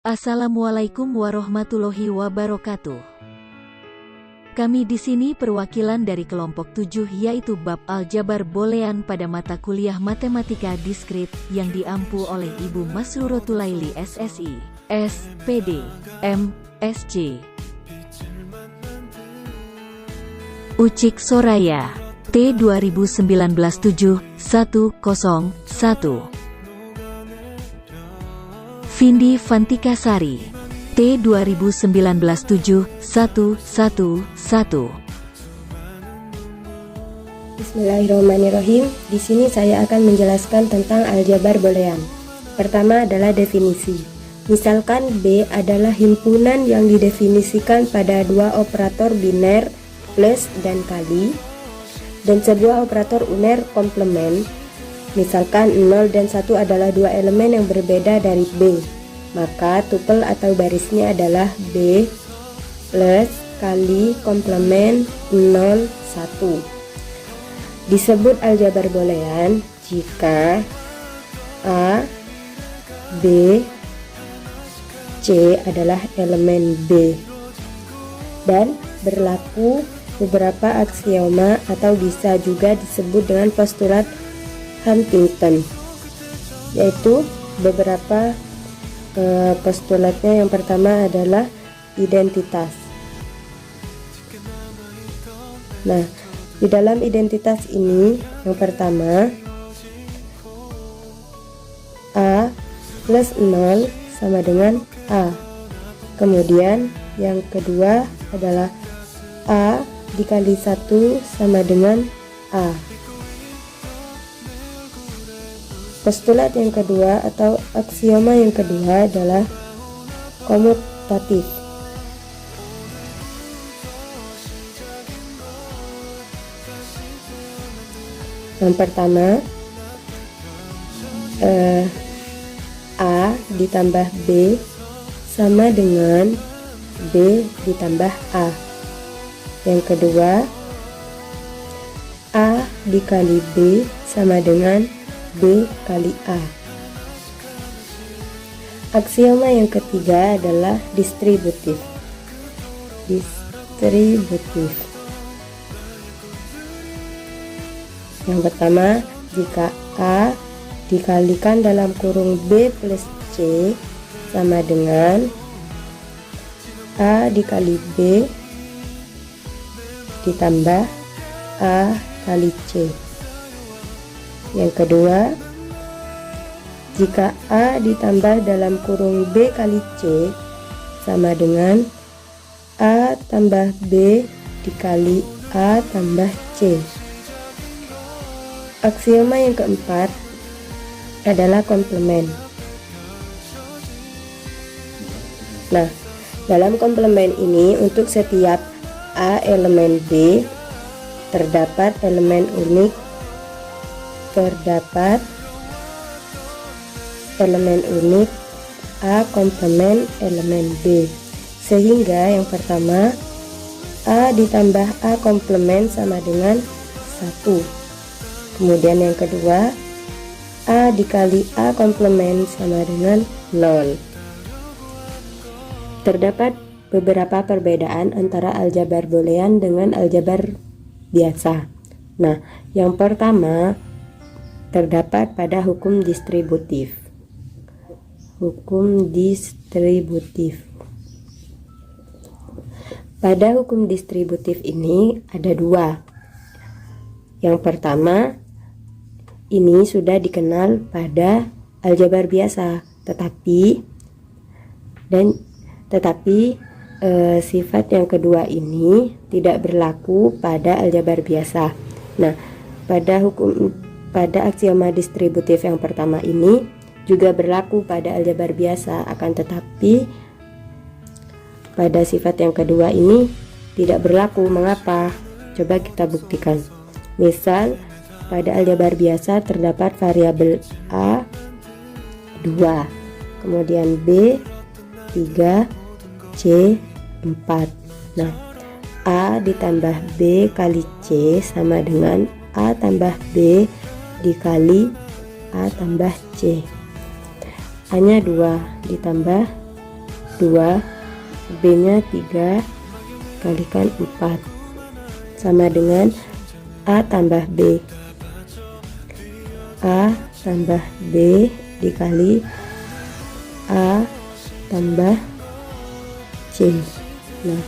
Assalamualaikum warahmatullahi wabarakatuh. Kami di sini perwakilan dari kelompok 7 yaitu bab aljabar boolean pada mata kuliah matematika diskrit yang diampu oleh Ibu Masrurotulaili SSI, SPD, MSc. Ucik Soraya, T 2019-7-101. Vindi Fantikasari, T 2019-7-111. Bismillahirrahmanirrahim. Di sini saya akan menjelaskan tentang aljabar boolean. Pertama adalah definisi. Misalkan B adalah himpunan yang didefinisikan pada dua operator biner plus dan kali dan sebuah operator uner komplement. Misalkan 0 dan 1 adalah dua elemen yang berbeda dari B, maka tupel atau barisnya adalah B plus kali komplement 0, 1. Disebut aljabar boolean jika A, B, C adalah elemen B dan berlaku beberapa aksioma atau bisa juga disebut dengan postulat Huntington, yaitu beberapa postulatnya. Yang pertama adalah identitas. Nah, di dalam identitas ini yang pertama A plus 0 sama dengan A. Kemudian yang kedua adalah A dikali 1 sama dengan A. Postulat yang kedua atau aksioma yang kedua adalah komutatif. Yang pertama A ditambah B sama dengan B ditambah A. Yang kedua A dikali B sama dengan B kali A. Aksioma yang ketiga adalah distributif. Yang pertama, jika A dikalikan dalam kurung B plus C sama dengan A dikali B ditambah A kali C. Yang kedua, jika A ditambah dalam kurung B kali C sama dengan A tambah B dikali A tambah C. Aksioma yang keempat adalah komplement. Nah, dalam komplement ini untuk setiap A elemen B terdapat elemen unik A komplement elemen B, sehingga yang pertama A ditambah A komplement sama dengan 1. Kemudian yang kedua A dikali A komplement sama dengan 0. Terdapat beberapa perbedaan antara aljabar boolean dengan aljabar biasa. Nah, yang pertama terdapat pada hukum distributif. Pada hukum distributif ini ada dua. Yang pertama, ini sudah dikenal pada aljabar biasa, tetapi sifat yang kedua ini tidak berlaku pada aljabar biasa. Nah, pada aksioma distributif yang pertama ini juga berlaku pada aljabar biasa, akan tetapi pada sifat yang kedua ini tidak berlaku. Mengapa? Coba kita buktikan. Misal pada aljabar biasa terdapat variabel A 2, kemudian B 3, C 4. Nah, A ditambah B kali C sama dengan A tambah B dikali A tambah C. A nya 2 ditambah 2, B-nya 3 kalikan 4 sama dengan A tambah B. A tambah B dikali A tambah C. Nah,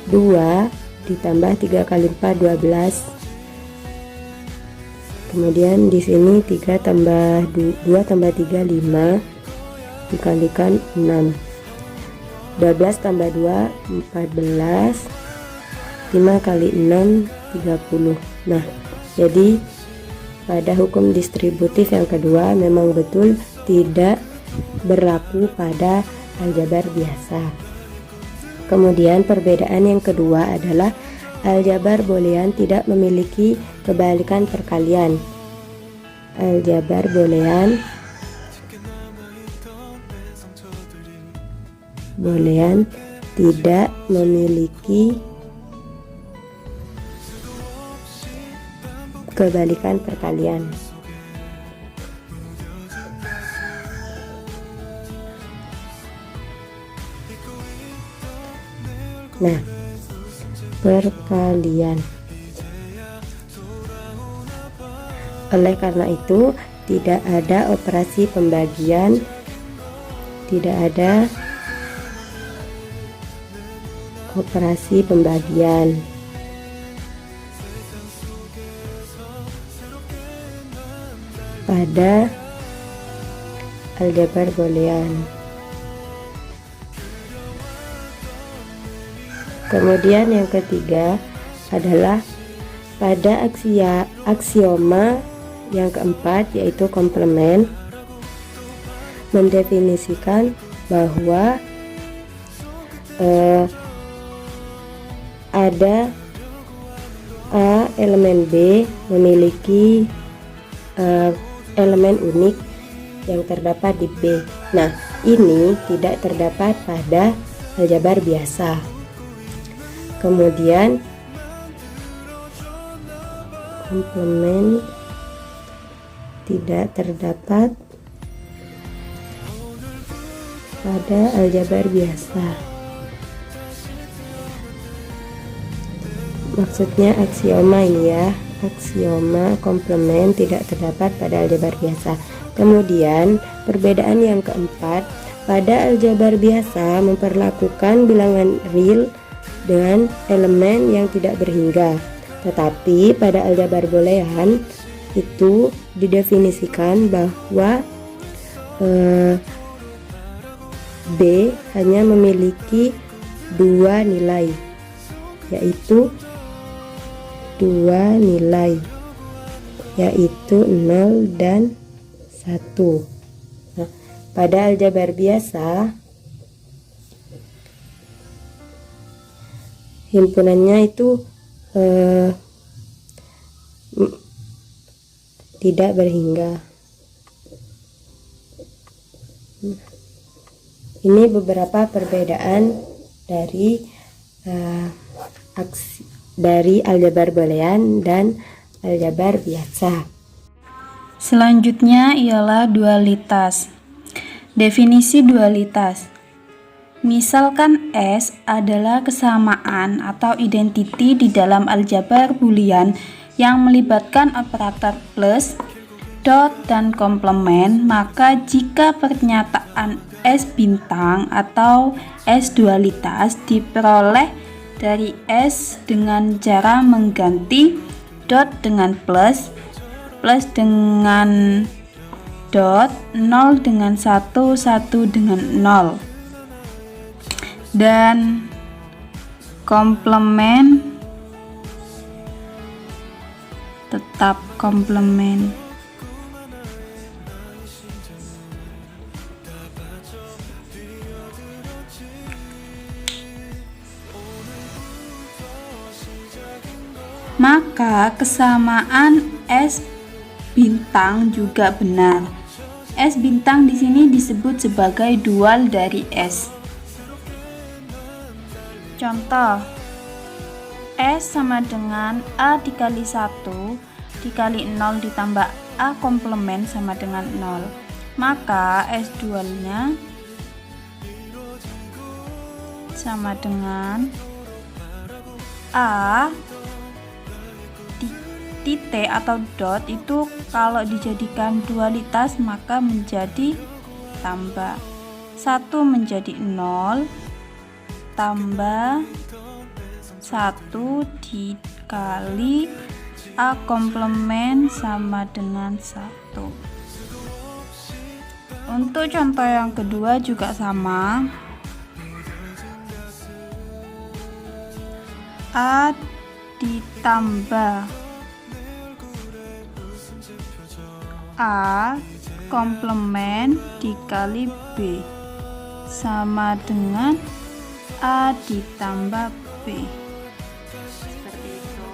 2 ditambah 3 kali 4 12. Kemudian di sini 3 tambah 2 tambah 3 5 dikalikan 6. 12 tambah 2 14. 5 kali 6 30. Nah, jadi pada hukum distributif yang kedua memang betul tidak berlaku pada aljabar biasa. Kemudian perbedaan yang kedua adalah aljabar boolean tidak memiliki kebalikan perkalian. Aljabar boolean tidak memiliki kebalikan perkalian. Nah, perkalian. Oleh karena itu, tidak ada operasi pembagian, tidak ada operasi pembagian. Pada aljabar boolean. Kemudian yang ketiga adalah pada aksioma yang keempat, yaitu komplement, mendefinisikan bahwa ada A elemen B memiliki elemen unik yang terdapat di B. Nah, ini tidak terdapat pada aljabar biasa. Kemudian komplement tidak terdapat pada aljabar biasa. Maksudnya aksioma ini ya, aksioma komplement tidak terdapat pada aljabar biasa. Kemudian perbedaan yang keempat, pada aljabar biasa memperlakukan bilangan real dengan elemen yang tidak berhingga, tetapi pada aljabar boolean itu didefinisikan bahwa B hanya memiliki dua nilai, yaitu 0 dan 1. Nah, pada aljabar biasa himpunannya itu tidak berhingga. Ini beberapa perbedaan dari aljabar boolean dan aljabar biasa. Selanjutnya ialah dualitas. Definisi dualitas. Misalkan S adalah kesamaan atau identiti di dalam aljabar boolean yang melibatkan operator plus, dot, dan komplement, maka jika pernyataan S bintang atau S dualitas diperoleh dari S dengan cara mengganti dot dengan plus, plus dengan dot, 0 dengan 1, 1 dengan 0. Dan komplement tetap komplement. Maka kesamaan S bintang juga benar. S bintang di sini disebut sebagai dual dari S. Contoh, S sama dengan A dikali 1 dikali 0 ditambah A komplement sama dengan 0. Maka S dualnya sama dengan A titik atau dot itu kalau dijadikan dualitas maka menjadi tambah 1 menjadi 0 tambah 1 dikali A komplement sama dengan 1. Untuk contoh yang kedua juga sama. A ditambah A komplement dikali B sama dengan A ditambah B. Seperti itu.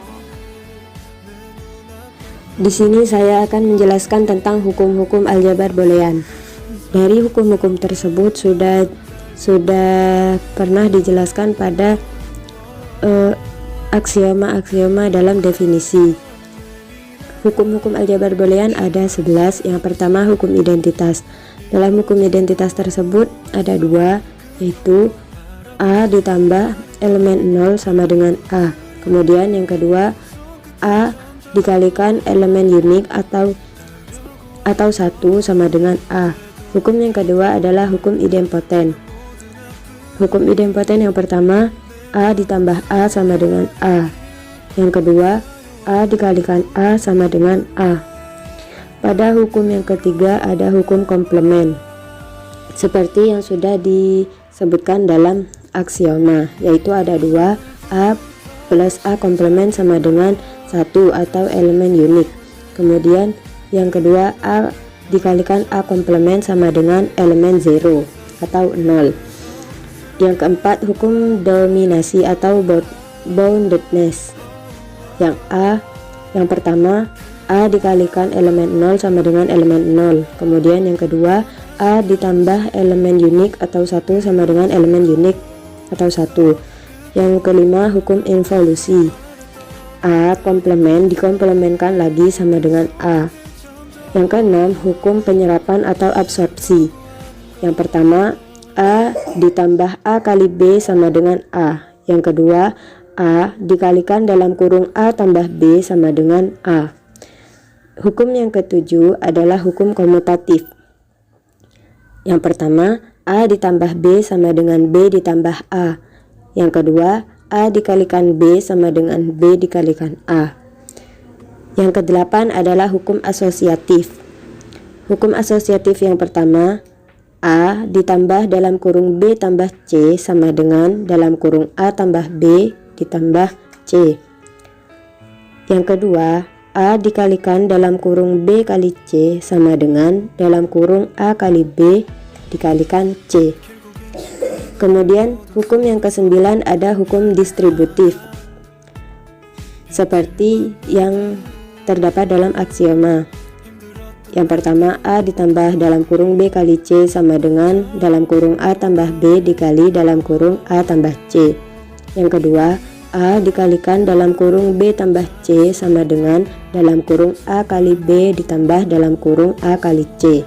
Di sini saya akan menjelaskan tentang hukum-hukum aljabar boolean. Dari hukum-hukum tersebut sudah pernah dijelaskan pada aksioma-aksioma dalam definisi. Hukum-hukum aljabar boolean ada 11. Yang pertama hukum identitas. Dalam hukum identitas tersebut ada 2, yaitu A ditambah elemen 0 sama dengan A. Kemudian yang kedua A dikalikan elemen unik atau 1 sama dengan A. Hukum yang kedua adalah hukum idempoten. Hukum idempoten yang pertama A ditambah A sama dengan A. Yang kedua A dikalikan A sama dengan A. Pada hukum yang ketiga ada hukum komplement, seperti yang sudah disebutkan dalam aksioma, yaitu ada 2, A plus A komplement sama dengan 1 atau elemen unik. Kemudian yang kedua A dikalikan A komplement sama dengan elemen 0 atau 0. Yang keempat hukum dominasi atau boundedness. Yang pertama A dikalikan elemen 0 sama dengan elemen 0. Kemudian yang kedua A ditambah elemen unik atau 1 sama dengan elemen unik atau 1. Yang kelima hukum involusi. A komplement dikomplementkan lagi sama dengan A. Yang keenam hukum penyerapan atau absorpsi. Yang pertama A ditambah A kali B sama dengan A. Yang kedua A dikalikan dalam kurung A tambah B sama dengan A. Hukum yang ketujuh adalah hukum komutatif. Yang pertama A ditambah B sama dengan B ditambah A. Yang kedua A dikalikan B sama dengan B dikalikan A. Yang kedelapan adalah hukum asosiatif. Hukum asosiatif yang pertama A ditambah dalam kurung B tambah C sama dengan dalam kurung A tambah B ditambah C. Yang kedua A dikalikan dalam kurung B kali C sama dengan dalam kurung A kali B dikalikan C. Kemudian hukum yang kesembilan ada hukum distributif, seperti yang terdapat dalam aksioma. Yang pertama A ditambah dalam kurung B kali C sama dengan dalam kurung A tambah B dikali dalam kurung A tambah C. Yang kedua A dikalikan dalam kurung B tambah C sama dengan dalam kurung A kali B ditambah dalam kurung A kali C.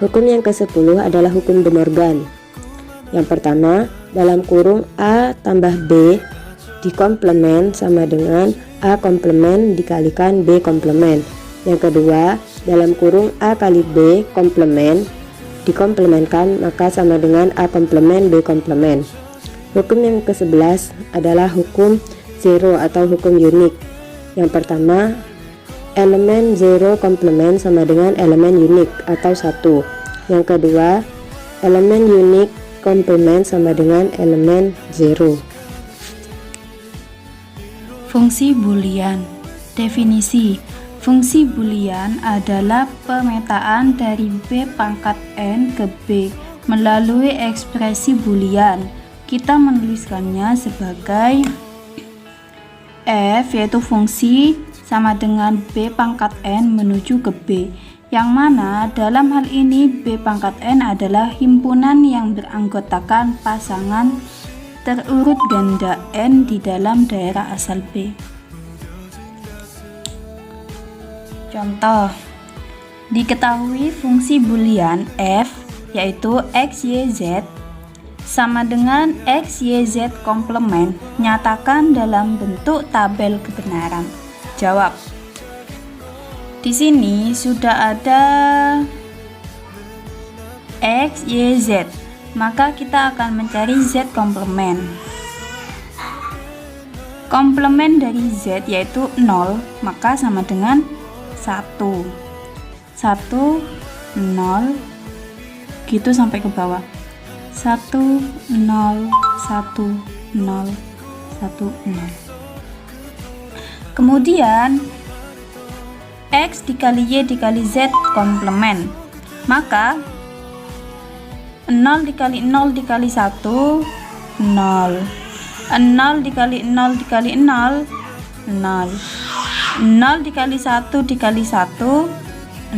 Hukum yang ke-10 adalah hukum De Morgan. Yang pertama dalam kurung A tambah B dikomplement sama dengan A komplement dikalikan B komplement. Yang kedua dalam kurung A kali B komplement dikomplementkan maka sama dengan A komplement B komplement. Hukum yang ke-11 adalah hukum zero atau hukum unik. Yang pertama elemen 0 komplement sama dengan elemen unik atau 1. Yang kedua elemen unik komplement sama dengan elemen 0. Fungsi Boolean. Definisi. Fungsi Boolean adalah pemetaan dari B pangkat N ke B melalui ekspresi Boolean. Kita menuliskannya sebagai F, yaitu fungsi sama dengan B pangkat N menuju ke B, yang mana dalam hal ini B pangkat N adalah himpunan yang beranggotakan pasangan terurut ganda N di dalam daerah asal B. Contoh, diketahui fungsi Boolean F yaitu X, Y, Z sama dengan X, Y, Z komplement. Nyatakan dalam bentuk tabel kebenaran. Jawab. Di sini sudah ada X, Y, Z. Maka kita akan mencari Z komplement. Komplement dari Z yaitu 0, maka sama dengan 1. 1, 0, gitu sampai ke bawah. 1, 0, 1, 0, 1, 0. Kemudian X dikali Y dikali Z komplement. Maka 0 dikali 0 dikali 1, 0. 0 dikali 0 dikali 0, 0. 0 dikali 1 dikali 1,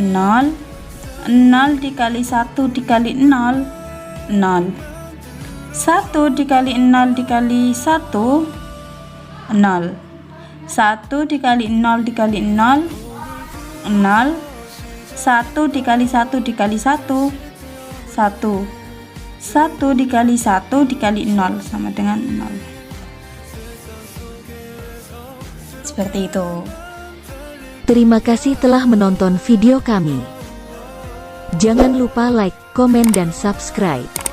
0. 0 dikali 1 dikali 0, 0. 1 dikali 0 dikali 1, 0. 1 dikali 0 dikali 0, 0. 1 dikali 1 dikali 1, 1. 1 dikali 1 dikali 0 sama dengan 0. Seperti itu. Terima kasih telah menonton video kami. Jangan lupa like, komen, dan subscribe.